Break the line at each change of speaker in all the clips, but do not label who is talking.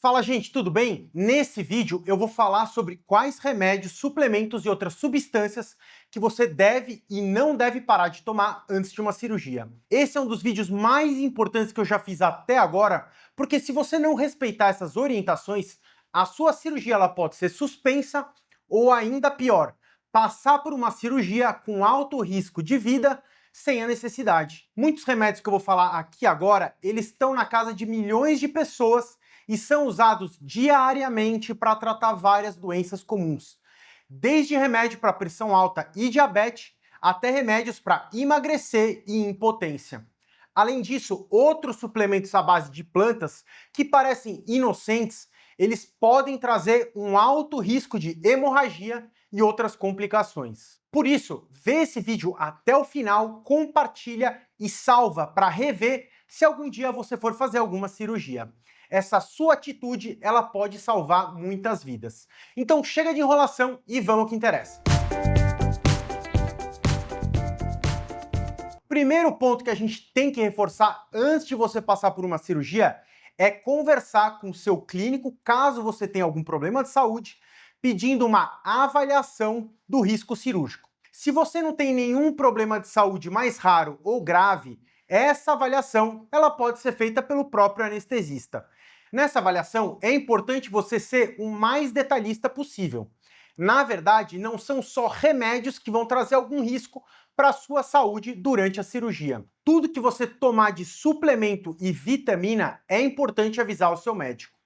Fala, gente, tudo bem? Nesse vídeo eu vou falar sobre quais remédios, suplementos e outras substâncias que você deve e não deve parar de tomar antes de uma cirurgia. Esse é um dos vídeos mais importantes que eu já fiz até agora, porque se você não respeitar essas orientações, a sua cirurgia ela pode ser suspensa ou ainda pior, passar por uma cirurgia com alto risco de vida sem a necessidade. Muitos remédios que eu vou falar aqui agora, eles estão na casa de milhões de pessoas e são usados diariamente para tratar várias doenças comuns, desde remédio para pressão alta e diabetes, até remédios para emagrecer e impotência. Além disso, outros suplementos à base de plantas, que parecem inocentes, eles podem trazer um alto risco de hemorragia e outras complicações. Por isso, vê esse vídeo até o final, compartilha e salva para rever se algum dia você for fazer alguma cirurgia. Essa sua atitude, ela pode salvar muitas vidas. Então chega de enrolação e vamos ao que interessa. Primeiro ponto que a gente tem que reforçar antes de você passar por uma cirurgia é conversar com o seu clínico, caso você tenha algum problema de saúde, pedindo uma avaliação do risco cirúrgico. Se você não tem nenhum problema de saúde mais raro ou grave, essa avaliação ela pode ser feita pelo próprio anestesista. Nessa avaliação, é importante você ser o mais detalhista possível. Na verdade, não são só remédios que vão trazer algum risco para a sua saúde durante a cirurgia. Tudo que você tomar de suplemento e vitamina é importante avisar o seu médico.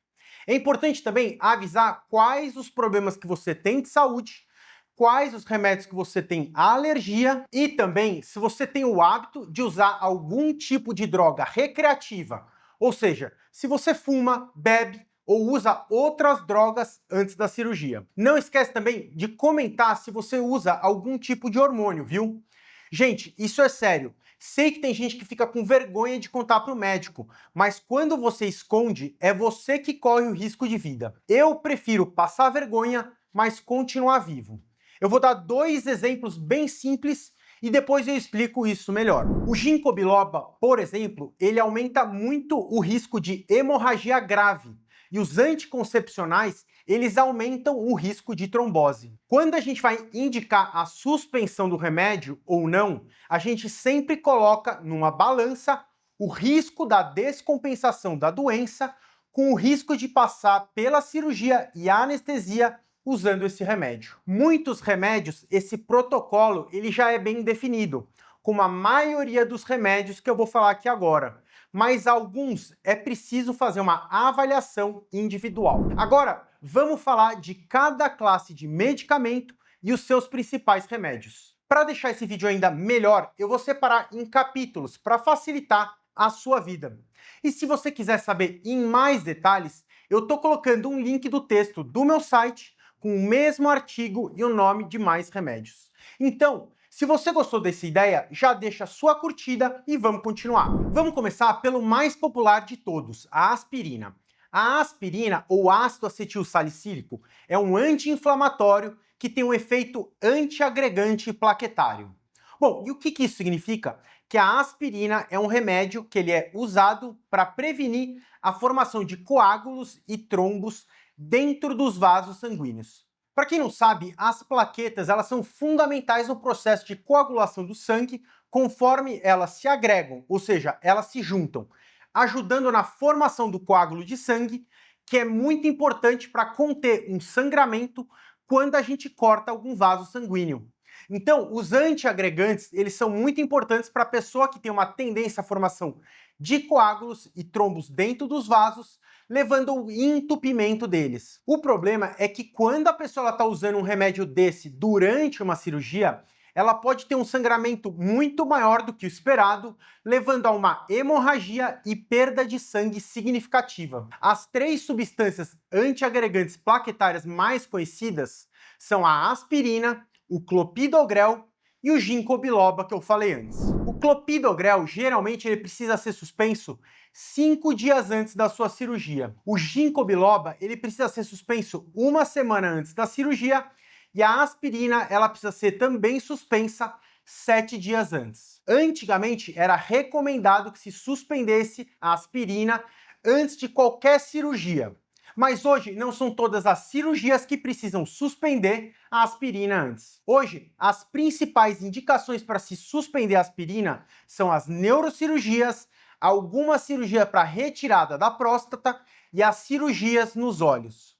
É importante também avisar quais os problemas que você tem de saúde, quais os remédios que você tem alergia e também se você tem o hábito de usar algum tipo de droga recreativa, ou seja, se você fuma, bebe ou usa outras drogas antes da cirurgia. Não esquece também de comentar se você usa algum tipo de hormônio, viu? Gente, isso é sério. Sei que tem gente que fica com vergonha de contar para o médico, mas quando você esconde, é você que corre o risco de vida. Eu prefiro passar vergonha, mas continuar vivo. Eu vou dar dois exemplos bem simples e depois eu explico isso melhor. O ginkgo biloba, por exemplo, ele aumenta muito o risco de hemorragia grave e os anticoncepcionais, eles aumentam o risco de trombose. Quando a gente vai indicar a suspensão do remédio ou não, a gente sempre coloca numa balança o risco da descompensação da doença com o risco de passar pela cirurgia e a anestesia usando esse remédio. Muitos remédios, esse protocolo, ele já é bem definido, como a maioria dos remédios que eu vou falar aqui agora. Mas alguns é preciso fazer uma avaliação individual. Agora, vamos falar de cada classe de medicamento e os seus principais remédios. Para deixar esse vídeo ainda melhor, eu vou separar em capítulos para facilitar a sua vida. E se você quiser saber em mais detalhes, eu estou colocando um link do texto do meu site com o mesmo artigo e o nome de mais remédios. Então, se você gostou dessa ideia, já deixa a sua curtida e vamos continuar. Vamos começar pelo mais popular de todos, a aspirina. A aspirina, ou ácido acetil salicílico, é um anti-inflamatório que tem um efeito antiagregante plaquetário. Bom, e o que isso significa? Que a aspirina é um remédio que ele é usado para prevenir a formação de coágulos e trombos dentro dos vasos sanguíneos. Para quem não sabe, as plaquetas elas são fundamentais no processo de coagulação do sangue conforme elas se agregam, ou seja, elas se juntam, ajudando na formação do coágulo de sangue, que é muito importante para conter um sangramento quando a gente corta algum vaso sanguíneo. Então, os antiagregantes, eles são muito importantes para a pessoa que tem uma tendência à formação de coágulos e trombos dentro dos vasos, levando ao entupimento deles. O problema é que quando a pessoa está usando um remédio desse durante uma cirurgia, ela pode ter um sangramento muito maior do que o esperado, levando a uma hemorragia e perda de sangue significativa. As três substâncias antiagregantes plaquetárias mais conhecidas são a aspirina, o clopidogrel e o ginkgo biloba que eu falei antes. O clopidogrel geralmente ele precisa ser suspenso 5 dias antes da sua cirurgia. O ginkgo biloba ele precisa ser suspenso 1 semana antes da cirurgia e a aspirina ela precisa ser também suspensa 7 dias antes. Antigamente era recomendado que se suspendesse a aspirina antes de qualquer cirurgia. Mas hoje não são todas as cirurgias que precisam suspender a aspirina antes. Hoje, as principais indicações para se suspender a aspirina são as neurocirurgias, alguma cirurgia para retirada da próstata e as cirurgias nos olhos.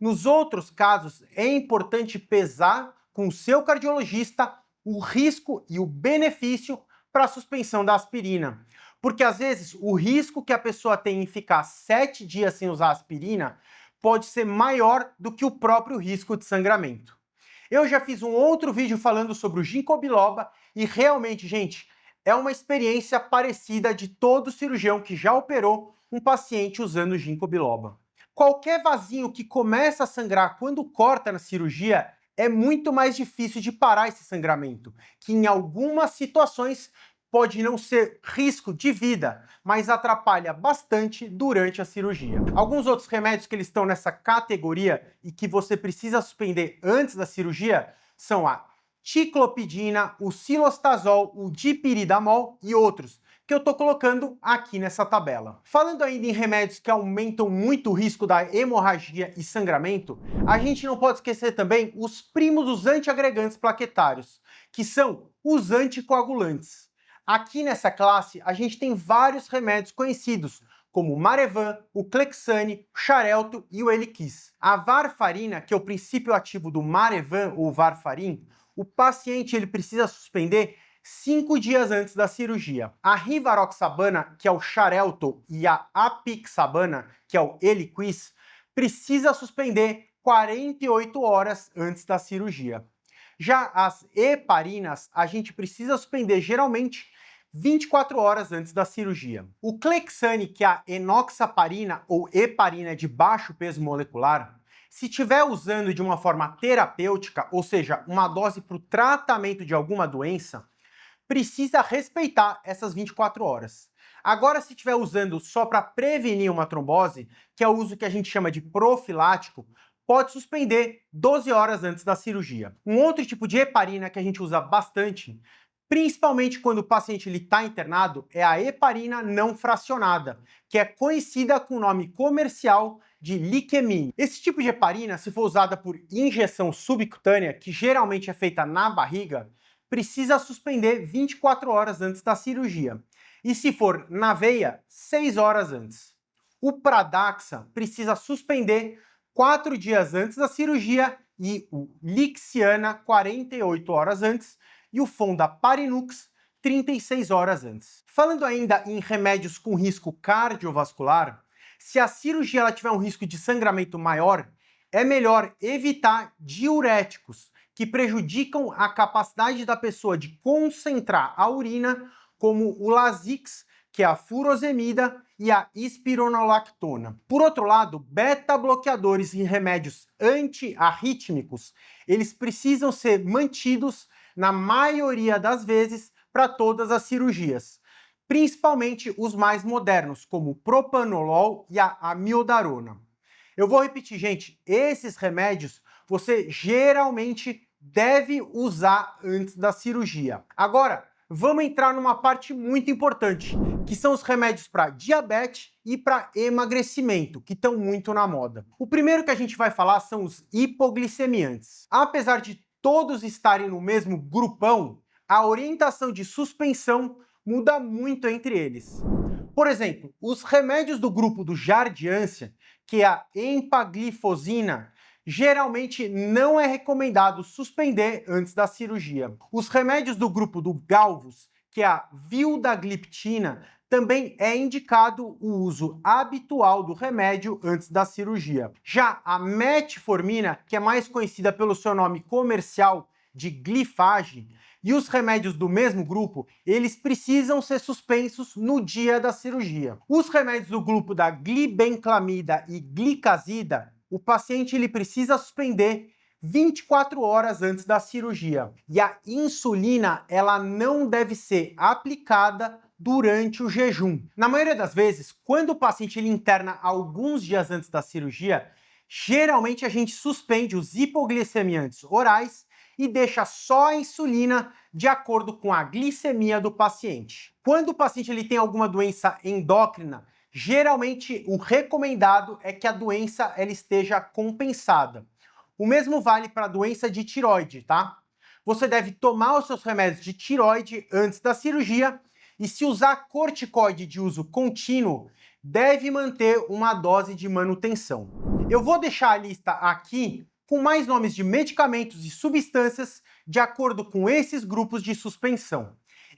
Nos outros casos, é importante pesar com o seu cardiologista o risco e o benefício para a suspensão da aspirina. Porque às vezes o risco que a pessoa tem em ficar 7 dias sem usar aspirina pode ser maior do que o próprio risco de sangramento. Eu já fiz um outro vídeo falando sobre o ginkgo biloba e realmente, gente, é uma experiência parecida de todo cirurgião que já operou um paciente usando o ginkgo biloba. Qualquer vasinho que começa a sangrar quando corta na cirurgia é muito mais difícil de parar esse sangramento, que em algumas situações pode não ser risco de vida, mas atrapalha bastante durante a cirurgia. Alguns outros remédios que eles estão nessa categoria e que você precisa suspender antes da cirurgia são a ticlopidina, o cilostazol, o dipiridamol e outros, que eu estou colocando aqui nessa tabela. Falando ainda em remédios que aumentam muito o risco da hemorragia e sangramento, a gente não pode esquecer também os primos dos antiagregantes plaquetários, que são os anticoagulantes. Aqui nessa classe, a gente tem vários remédios conhecidos, como o Marevan, o Clexane, o Xarelto e o Eliquis. A varfarina, que é o princípio ativo do Marevan ou varfarin, o paciente ele precisa suspender 5 dias antes da cirurgia. A rivaroxabana, que é o Xarelto, e a apixabana, que é o Eliquis, precisa suspender 48 horas antes da cirurgia. Já as heparinas, a gente precisa suspender geralmente 24 horas antes da cirurgia. O Clexane, que é a enoxaparina ou heparina de baixo peso molecular, se estiver usando de uma forma terapêutica, ou seja, uma dose para o tratamento de alguma doença, precisa respeitar essas 24 horas. Agora, se estiver usando só para prevenir uma trombose, que é o uso que a gente chama de profilático, pode suspender 12 horas antes da cirurgia. Um outro tipo de heparina que a gente usa bastante, principalmente quando o paciente está internado, é a heparina não fracionada, que é conhecida com o nome comercial de Liquemine. Esse tipo de heparina, se for usada por injeção subcutânea, que geralmente é feita na barriga, precisa suspender 24 horas antes da cirurgia. E se for na veia, 6 horas antes. O Pradaxa precisa suspender 4 dias antes da cirurgia e o Lixiana 48 horas antes e o Fondaparinux 36 horas antes. Falando ainda em remédios com risco cardiovascular, se a cirurgia ela tiver um risco de sangramento maior, é melhor evitar diuréticos, que prejudicam a capacidade da pessoa de concentrar a urina, como o Lasix, que é a furosemida, e a espironolactona. Por outro lado, beta-bloqueadores e remédios antiarrítmicos, eles precisam ser mantidos, na maioria das vezes, para todas as cirurgias, principalmente os mais modernos, como o propanolol e a amiodarona. Eu vou repetir, gente, esses remédios você geralmente deve usar antes da cirurgia. Agora, vamos entrar numa parte muito importante, que são os remédios para diabetes e para emagrecimento, que estão muito na moda. O primeiro que a gente vai falar são os hipoglicemiantes. Apesar de todos estarem no mesmo grupão, a orientação de suspensão muda muito entre eles. Por exemplo, os remédios do grupo do Jardiância, que é a empaglifosina, geralmente não é recomendado suspender antes da cirurgia. Os remédios do grupo do Galvus, que é a vildagliptina, também é indicado o uso habitual do remédio antes da cirurgia. Já a metformina, que é mais conhecida pelo seu nome comercial de Glifage, e os remédios do mesmo grupo, eles precisam ser suspensos no dia da cirurgia. Os remédios do grupo da glibenclamida e glicazida, o paciente ele precisa suspender 24 horas antes da cirurgia. E a insulina, ela não deve ser aplicada durante o jejum. Na maioria das vezes, quando o paciente ele interna alguns dias antes da cirurgia, geralmente a gente suspende os hipoglicemiantes orais e deixa só a insulina de acordo com a glicemia do paciente. Quando o paciente ele tem alguma doença endócrina, Geralmente, o recomendado é que a doença ela esteja compensada. O mesmo vale para a doença de tireoide, tá? Você deve tomar os seus remédios de tireoide antes da cirurgia e, se usar corticoide de uso contínuo, deve manter uma dose de manutenção. Eu vou deixar a lista aqui com mais nomes de medicamentos e substâncias de acordo com esses grupos de suspensão.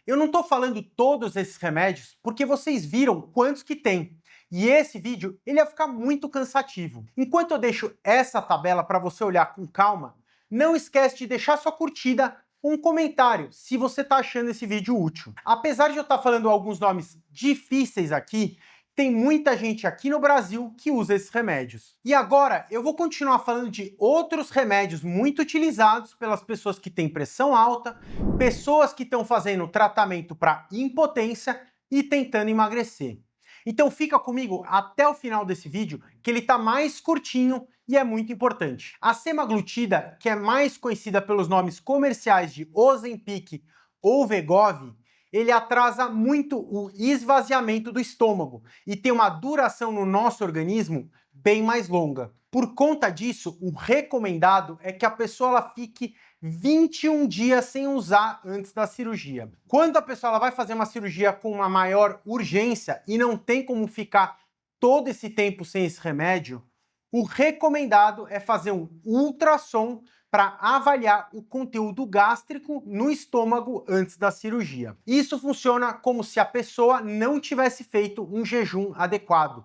Eu não estou falando todos esses remédios porque vocês viram quantos que tem. E esse vídeo ele ia ficar muito cansativo. Enquanto eu deixo essa tabela para você olhar com calma, não esquece de deixar sua curtida, um comentário se você está achando esse vídeo útil. Apesar de eu estar falando alguns nomes difíceis aqui, tem muita gente aqui no Brasil que usa esses remédios. E agora eu vou continuar falando de outros remédios muito utilizados pelas pessoas que têm pressão alta, pessoas que estão fazendo tratamento para impotência e tentando emagrecer. Então fica comigo até o final desse vídeo, que ele está mais curtinho e é muito importante. A semaglutida, que é mais conhecida pelos nomes comerciais de Ozempic ou Wegovy, ele atrasa muito o esvaziamento do estômago e tem uma duração no nosso organismo bem mais longa. Por conta disso, o recomendado é que a pessoa ela fique 21 dias sem usar antes da cirurgia. Quando a pessoa ela vai fazer uma cirurgia com uma maior urgência e não tem como ficar todo esse tempo sem esse remédio, o recomendado é fazer um ultrassom para avaliar o conteúdo gástrico no estômago antes da cirurgia. Isso funciona como se a pessoa não tivesse feito um jejum adequado.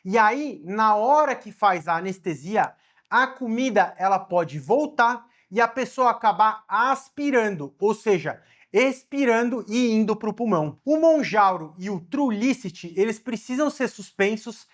E aí, na hora que faz a anestesia, a comida ela pode voltar e a pessoa acabar aspirando, ou seja, expirando e indo para o pulmão. O Mounjaro e o Trulicity, eles precisam ser suspensos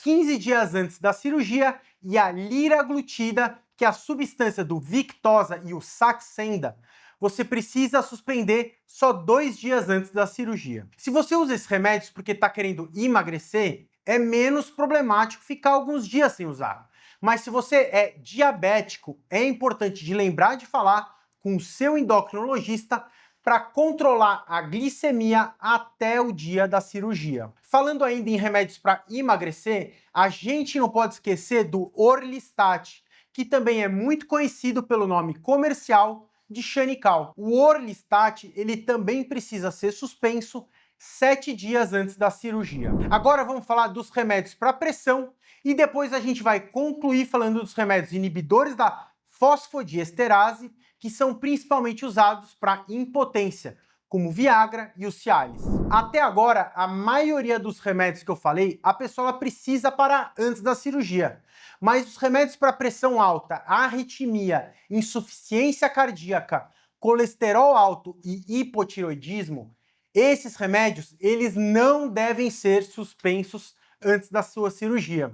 15 dias antes da cirurgia, e a liraglutida, que é a substância do Victoza e o Saxenda, você precisa suspender só 2 dias antes da cirurgia. Se você usa esses remédios porque está querendo emagrecer, é menos problemático ficar alguns dias sem usar. Mas se você é diabético, é importante de lembrar de falar com o seu endocrinologista para controlar a glicemia até o dia da cirurgia. Falando ainda em remédios para emagrecer, a gente não pode esquecer do Orlistat, que também é muito conhecido pelo nome comercial de Xanical. O Orlistat, ele também precisa ser suspenso 7 dias antes da cirurgia. Agora vamos falar dos remédios para pressão e depois a gente vai concluir falando dos remédios inibidores da fosfodiesterase, que são principalmente usados para impotência, como o Viagra e o Cialis. Até agora, a maioria dos remédios que eu falei, a pessoa precisa parar antes da cirurgia. Mas os remédios para pressão alta, arritmia, insuficiência cardíaca, colesterol alto e hipotireoidismo, esses remédios, eles não devem ser suspensos antes da sua cirurgia,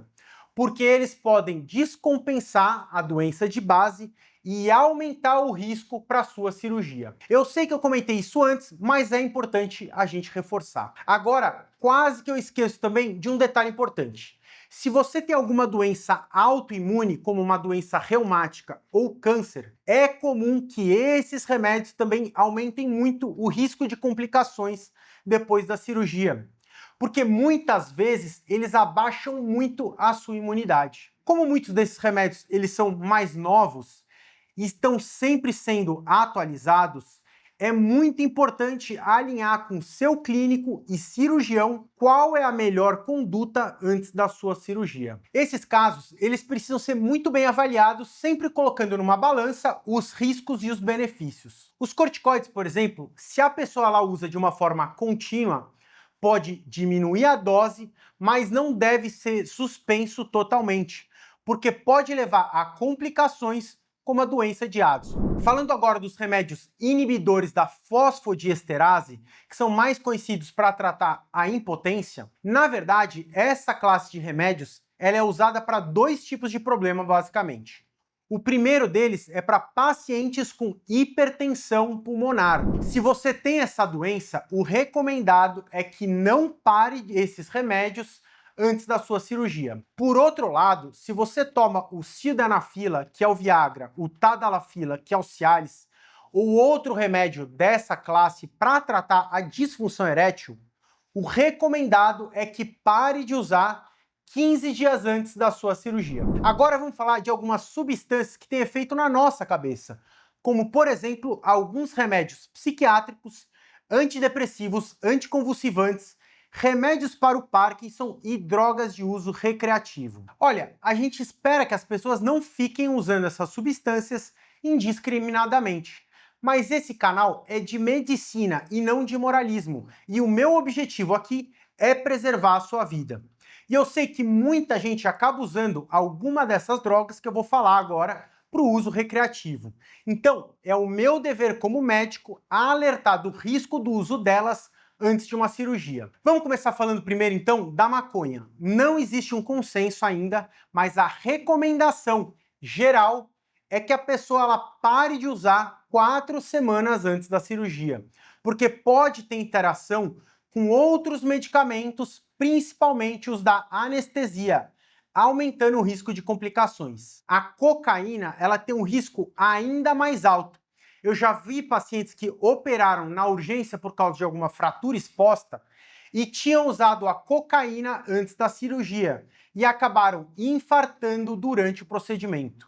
porque eles podem descompensar a doença de base e aumentar o risco para a sua cirurgia. Eu sei que eu comentei isso antes, mas é importante a gente reforçar. Agora, quase que eu esqueço também de um detalhe importante. Se você tem alguma doença autoimune, como uma doença reumática ou câncer, é comum que esses remédios também aumentem muito o risco de complicações depois da cirurgia, porque muitas vezes eles abaixam muito a sua imunidade. Como muitos desses remédios eles são mais novos e estão sempre sendo atualizados, é muito importante alinhar com seu clínico e cirurgião qual é a melhor conduta antes da sua cirurgia. Esses casos, eles precisam ser muito bem avaliados, sempre colocando numa balança os riscos e os benefícios. Os corticoides, por exemplo, se a pessoa ela usa de uma forma contínua, pode diminuir a dose, mas não deve ser suspenso totalmente, porque pode levar a complicações como a doença de Addison. Falando agora dos remédios inibidores da fosfodiesterase, que são mais conhecidos para tratar a impotência, na verdade, essa classe de remédios ela é usada para 2 tipos de problema, basicamente. O primeiro deles é para pacientes com hipertensão pulmonar. Se você tem essa doença, o recomendado é que não pare esses remédios antes da sua cirurgia. Por outro lado, se você toma o sildenafila, que é o Viagra, o tadalafila, que é o Cialis, ou outro remédio dessa classe para tratar a disfunção erétil, O recomendado é que pare de usar 15 dias antes da sua cirurgia. Agora vamos falar de algumas substâncias que têm efeito na nossa cabeça, como, por exemplo, alguns remédios psiquiátricos, antidepressivos, anticonvulsivantes, remédios para o Parkinson e drogas de uso recreativo. Olha, a gente espera que as pessoas não fiquem usando essas substâncias indiscriminadamente. Mas esse canal é de medicina e não de moralismo, e o meu objetivo aqui é preservar a sua vida. E eu sei que muita gente acaba usando alguma dessas drogas que eu vou falar agora para o uso recreativo. Então, é o meu dever como médico alertar do risco do uso delas antes de uma cirurgia. Vamos começar falando primeiro, então, da maconha. Não existe um consenso ainda, mas a recomendação geral é que a pessoa ela pare de usar 4 semanas antes da cirurgia, porque pode ter interação com outros medicamentos, principalmente os da anestesia, aumentando o risco de complicações. A cocaína, ela tem um risco ainda mais alto. Eu já vi pacientes que operaram na urgência por causa de alguma fratura exposta e tinham usado a cocaína antes da cirurgia e acabaram infartando durante o procedimento.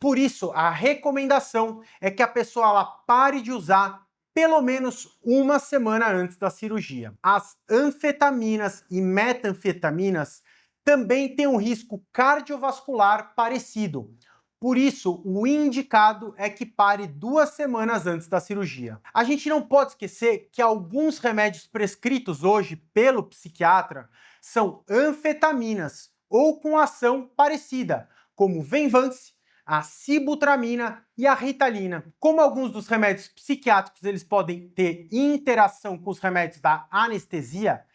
Por isso, a recomendação é que a pessoa ela pare de usar pelo menos 1 semana antes da cirurgia. As anfetaminas e metanfetaminas também têm um risco cardiovascular parecido. Por isso, o indicado é que pare 2 semanas antes da cirurgia. A gente não pode esquecer que alguns remédios prescritos hoje pelo psiquiatra são anfetaminas ou com ação parecida, como o Venvance, a sibutramina e a ritalina. Como alguns dos remédios psiquiátricos eles podem ter interação com os remédios da anestesia,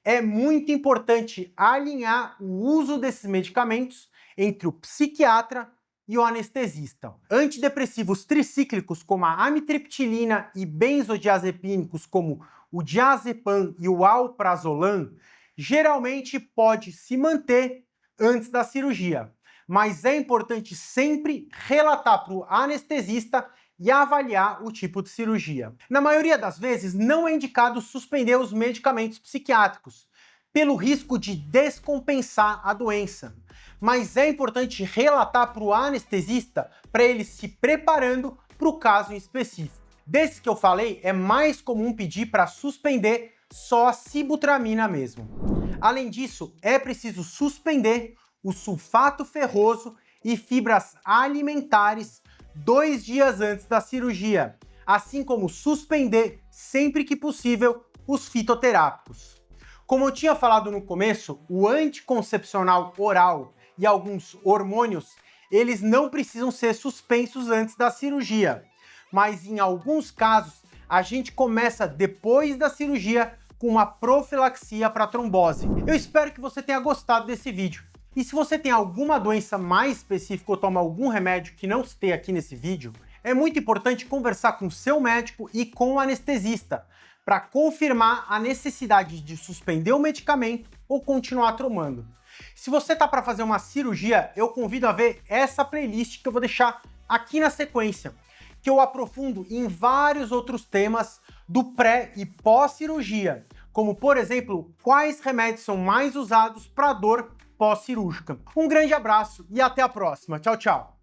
é muito importante alinhar o uso desses medicamentos entre o psiquiatra e o anestesista. Antidepressivos tricíclicos como a amitriptilina e benzodiazepínicos como o diazepam e o alprazolam geralmente pode se manter antes da cirurgia. Mas é importante sempre relatar para o anestesista e avaliar o tipo de cirurgia. Na maioria das vezes, não é indicado suspender os medicamentos psiquiátricos, pelo risco de descompensar a doença. Mas é importante relatar para o anestesista para ele se preparando para o caso em específico. Desses que eu falei, é mais comum pedir para suspender só a sibutramina mesmo. Além disso, é preciso suspender o sulfato ferroso e fibras alimentares 2 dias antes da cirurgia, assim como suspender, sempre que possível, os fitoterápicos. Como eu tinha falado no começo, o anticoncepcional oral e alguns hormônios, eles não precisam ser suspensos antes da cirurgia, mas em alguns casos, a gente começa depois da cirurgia com uma profilaxia para trombose. Eu espero que você tenha gostado desse vídeo. E se você tem alguma doença mais específica ou toma algum remédio que não citei aqui nesse vídeo, é muito importante conversar com o seu médico e com o anestesista para confirmar a necessidade de suspender o medicamento ou continuar tomando. Se você está para fazer uma cirurgia, eu convido a ver essa playlist que eu vou deixar aqui na sequência, que eu aprofundo em vários outros temas do pré e pós-cirurgia, como por exemplo, quais remédios são mais usados para dor pós-cirúrgica. Um grande abraço e até a próxima. Tchau, tchau!